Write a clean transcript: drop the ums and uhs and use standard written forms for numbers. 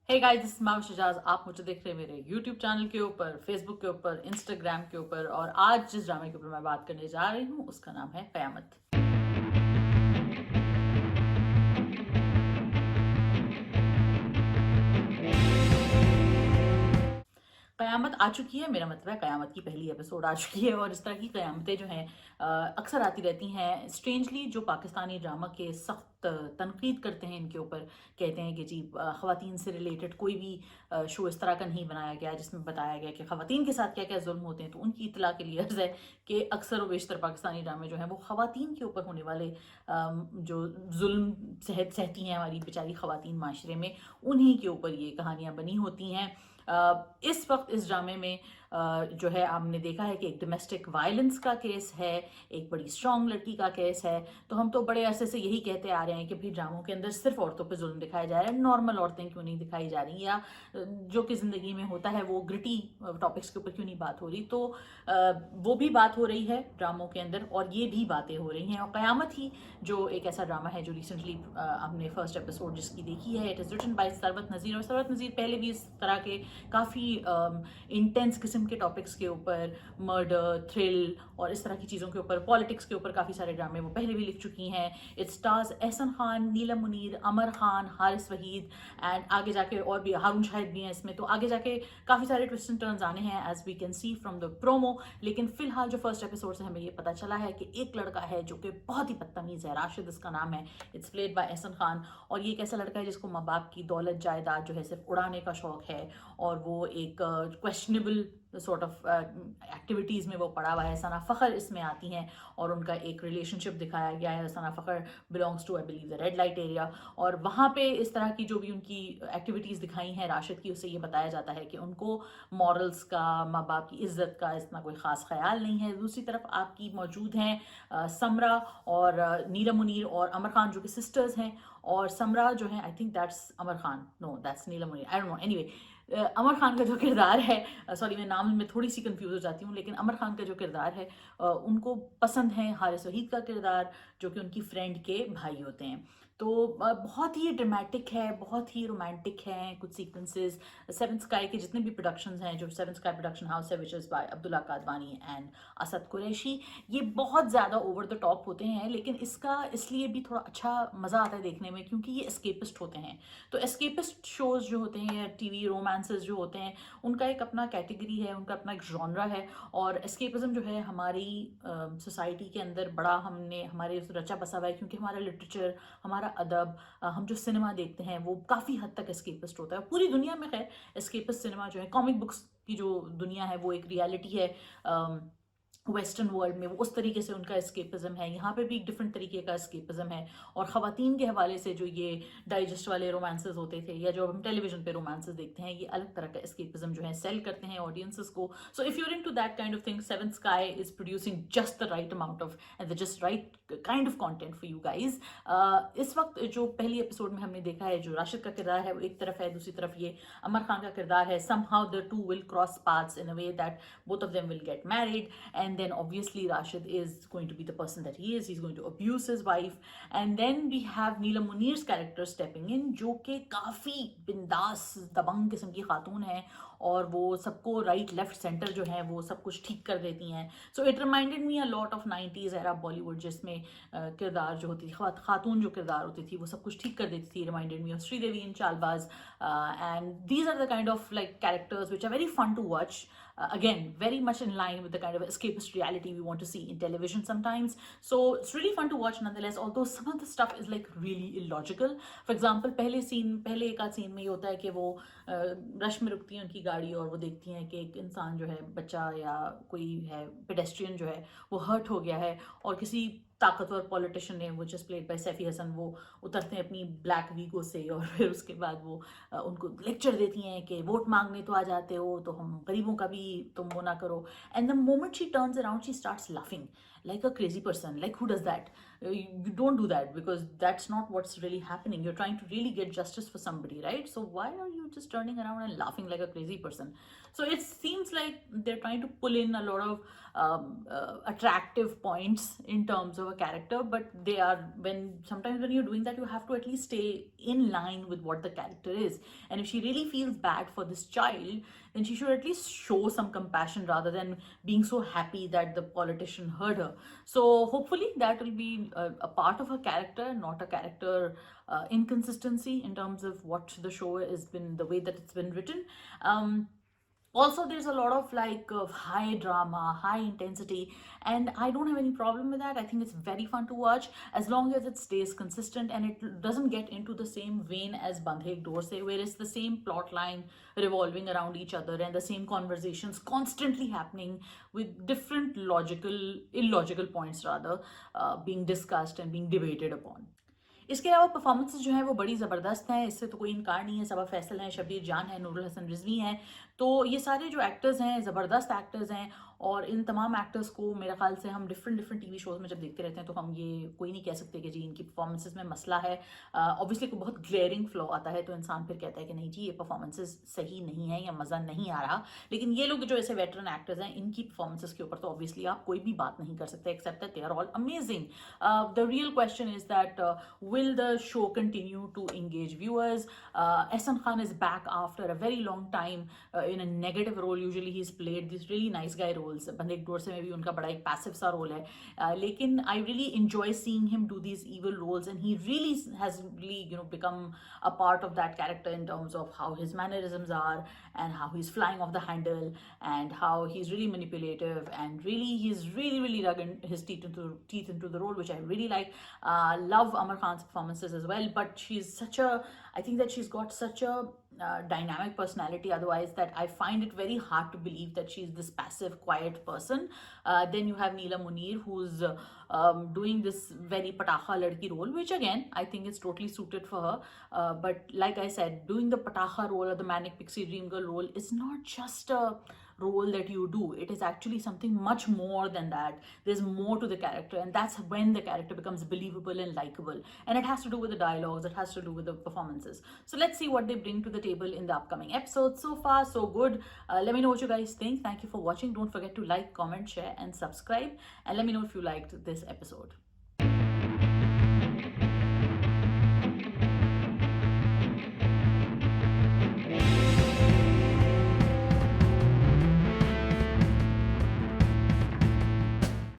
Hey guys, this is माम शजाज। आप मुझे देख रहे हैं मेरे यूट्यूब चैनल के ऊपर, फेसबुक के ऊपर, इंस्टाग्राम के ऊपर, और आज जिस ड्रामे के ऊपर मैं बात करने जा रही हूँ उसका नाम है कयामत। कयामत आ चुकी है, मेरा मतलब है कयामत की पहली एपिसोड आ चुकी है। और इस तरह की कयामतें जो हैं अक्सर आती रहती हैं। स्ट्रेंजली जो पाकिस्तानी ड्रामा के सख्त तनकीद करते हैं इनके ऊपर, कहते हैं कि जी ख़वातीन से रिलेटेड कोई भी शो इस तरह का नहीं बनाया गया जिसमें बताया गया कि ख़वातीन के साथ क्या क्या जुल्म होते हैं। तो उनकी इतला के लिए अर्ज़ है कि अक्सर व बेशतर पाकिस्तानी ड्रामे जो हैं वो ख़वातीन के ऊपर होने वाले जो जुल्म सहती हैं हमारी बेचारी ख़वातीन माशरे में, उन्हीं के ऊपर ये कहानियाँ बनी होती हैं। इस वक्त इस ड्रामे में जो है आपने देखा है कि एक डोमेस्टिक वायलेंस का केस है, एक बड़ी स्ट्रॉन्ग लड़की का केस है। तो हम तो बड़े अरसे से यही कहते आ रहे हैं कि भाई ड्रामों के अंदर सिर्फ औरतों पे जुल्म दिखाया जा रहा है, नॉर्मल औरतें क्यों नहीं दिखाई जा रही, या जो कि ज़िंदगी में होता है वो ग्रिटी टॉपिक्स के ऊपर क्यों नहीं बात हो रही। तो वो भी बात हो रही है ड्रामों के अंदर, और ये भी बातें हो रही हैं। और क़यामत ही जो एक ऐसा ड्रामा है जो रिसेंटली हमने फर्स्ट एपिसोड जिसकी देखी है, it is written by Sarwat Nazir. और सरवत नज़ीर पहले भी इस तरह के काफ़ी इंटेंस किस्म के टॉपिक्स के ऊपर, मर्डर, थ्रिल और इस तरह की चीज़ों के ऊपर, पॉलिटिक्स के ऊपर काफ़ी सारे ड्रामे वो पहले भी लिख चुकी हैं। It stars Ahsan Khan, Neelam Muneer, Amar Khan, Haris Waheed, and आगे जाके और भी हारून शाहिद भी हैं इसमें। तो आगे जाके काफ़ी सारे ट्विस्ट एंड टर्न्स आने हैं as we can see from the promo. लेकिन फिलहाल जो फर्स्ट एपिसोड से हमें ये पता चला है कि एक लड़का है जो कि बहुत ही बदतमीज़ है, राशिद इसका नाम है, it's played by Ahsan Khan. और ये एक ऐसा लड़का है जिसको माँ बाप की दौलत जायदाद जो है सिर्फ उड़ाने का शौक है, और वो एक क्वेश्चनेबल सॉर्ट ऑफ एक्टिविटीज़ में वो पड़ा हुआ है। सना फ़खर इसमें आती हैं और उनका एक रिलेशनशिप दिखाया गया है। Sana Fakhar belongs to I believe the red light area, और वहाँ पे इस तरह की जो भी उनकी एक्टिविटीज़ दिखाई हैं राशिद की, उससे ये बताया जाता है कि उनको मॉरल्स का, माँ बाप की इज़्ज़त का इतना कोई ख़ास ख्याल नहीं है। दूसरी तरफ आपकी मौजूद हैं समरा और नीलम मुनीर और अमर खान जो कि सिस्टर्स हैं। और समरा जो है, I think that's Amar Khan, no that's Neelam Munir, I don't know. Anyway, Amar Khan का जो किरदार है, सॉरी मैं नाम में थोड़ी सी कंफ्यूज हो जाती हूँ, लेकिन अमर खान का जो किरदार है उनको पसंद है हारिस वहीद का किरदार, जो कि उनकी फ्रेंड के भाई होते हैं। तो बहुत ही ड्रामेटिक है, बहुत ही रोमांटिक है कुछ सीक्वेंसेस। सेवन स्काई के जितने भी प्रोडक्शंस हैं, जो सेवन स्काई प्रोडक्शन हाउस है which is by Abdullah Kadwani and Asad Qureshi, ये बहुत ज़्यादा ओवर द टॉप होते हैं। लेकिन इसका इसलिए भी थोड़ा अच्छा मज़ा आता है देखने में क्योंकि ये एस्केपिस्ट होते हैं। तो एस्केपिस्ट शोज़ जो होते हैं या टीवी रोमांसेस जो होते हैं, उनका एक अपना कैटेगरी है, उनका अपना एक जॉनरा है। और एस्केपिज्म जो है हमारी सोसाइटी के अंदर बड़ा हमने हमारे रचा बसा हुआ है, क्योंकि हमारा लिटरेचर, हमारा अदब, हम जो सिनेमा देखते हैं वो काफ़ी हद तक एस्केपिस्ट होता है। पूरी दुनिया में खैर एस्केपिस्ट सिनेमा जो है, कॉमिक बुक्स की जो दुनिया है वो एक रियलिटी है वेस्टर्न वर्ल्ड में, वो उस तरीके से उनका एस्केपिज्म है। यहाँ पे भी एक डिफरेंट तरीके का एस्केपिज्म है। और ख़वातीन के हवाले से जो ये डाइजेस्ट वाले रोमांसेस होते थे, या जो हम टेलीविजन पे रोमांसेस देखते हैं, ये अलग तरह का एस्केपिज्म जो है सेल करते हैं ऑडियंसेस को। So if you're into that kind of thing, Seven Sky is producing just the right amount of and the just right kind of content for you guys. इस वक्त जो पहली एपिसोड में हमने देखा है, जो राशिद का किरदार है वो एक तरफ है, दूसरी तरफ ये अमर खान का किरदार है। Somehow the two will cross paths in a way that both of them will get married, and then obviously Rashid is going to be the person that he is. He's going to abuse his wife, and then we have Neelam Munir's character stepping in, जो कि काफ़ी बिंदास दबंग किस्म की खातून है, और वो सबको राइट लेफ्ट सेंटर जो है वो सब कुछ ठीक कर देती हैं। So it reminded me a lot of 90s era Bollywood, जिसमें किरदार जो होती थी, खातून जो किरदार होती थी वो सब कुछ ठीक कर देती थी। Reminded me of Sridevi in Chaalbaaz, and these are the kind of like characters which are very fun to watch. Again, very much in line with the kind of escapist reality we want to see in television sometimes. So it's really fun to watch nonetheless, although some of the stuff is like really illogical. For example, पहले एक आध scene में ये होता है कि वो rush में रुकती है उनकी गाड़ी, और वो देखती हैं कि एक इंसान जो है, बच्चा या कोई है पेडेस्ट्रियन जो है, वो हर्ट हो गया है, और किसी ताकतवर पॉलिटिशियन ने, वो just played by Saifi Hassan, वो उतरते हैं अपनी ब्लैक वीगो से, और फिर उसके बाद वो उनको लेक्चर देती हैं कि वोट मांगने तो आ जाते हो, तो हम गरीबों का भी तुम वो ना करो। And the moment she turns around she starts laughing, like a crazy person. Like, who does that? You don't do that, because that's not what's really happening. You're trying to really get justice for somebody, right? So why are you just turning around and laughing like a crazy person? So it seems like they're trying to pull in a lot of attractive points in terms of a character, but they are, when sometimes when you're doing that, you have to at least stay in line with what the character is. And if she really feels bad for this child, then she should at least show some compassion rather than being so happy that the politician heard her. So hopefully that will be a part of her character, not a character inconsistency in terms of what the show has been, the way that it's been written. Also, there's a lot of like high drama, high intensity, and I don't have any problem with that. I think it's very fun to watch as long as it stays consistent and it doesn't get into the same vein as Bandh Ek Door Se, where it's the same plot line revolving around each other and the same conversations constantly happening with different illogical points rather, being discussed and being debated upon. इसके अलावा performances जो हैं वो बड़ी ज़बरदस्त हैं, इससे तो कोई इनकार नहीं है. सबा फैसल हैं, शब्बीर जान है, नूरुल हसन रिजवी हैं. तो ये सारे जो एक्टर्स हैं ज़बरदस्त एक्टर्स हैं, और इन तमाम एक्टर्स को मेरे ख्याल से हम डिफरेंट टीवी शोज़ में जब देखते रहते हैं तो हम ये कोई नहीं कह सकते कि जी इनकी परफॉर्मेंसेस में मसला है. ऑब्वियसली कोई बहुत ग्लेयरिंग फ्लॉ आता है तो इंसान फिर कहता है कि नहीं जी ये परफॉर्मेंसेस सही नहीं है या मज़ा नहीं आ रहा. लेकिन ये लोग जो ऐसे वेटरन एक्टर्स हैं, इनकी परफॉर्मेंसेस के ऊपर तो ऑब्वियसली आप कोई भी बात नहीं कर सकते except that they are all amazing. The real question is that will the show continue to engage viewers? Ehsan Khan is back after a very long time in a negative role. Usually he's played these really nice guy roles. Bandh Ek Door Se में भी उनका बड़ा एक passive सा role है, लेकिन I really enjoy seeing him do these evil roles, and he really has really become a part of that character in terms of how his mannerisms are and how he's flying off the handle and how he's really manipulative, and really he's really dug his teeth into the role, which I really like. Love Amar Khan's performances as well, but I think that she's got such a dynamic personality otherwise that I find it very hard to believe that she's this passive, quiet person. Then you have Neela Munir, who's doing this very patakha ladki role, which again I think is totally suited for her. But like I said, doing the patakha role or the manic pixie dream girl role is not just a role that you do. It is actually something much more than that. There's more to the character, and that's when the character becomes believable and likable, and it has to do with the dialogues, it has to do with the performances. So let's see what they bring to the table in the upcoming episodes. So far so good. Let me know what you guys think. Thank you for watching. Don't forget to like, comment, share and subscribe, and let me know if you liked this episode.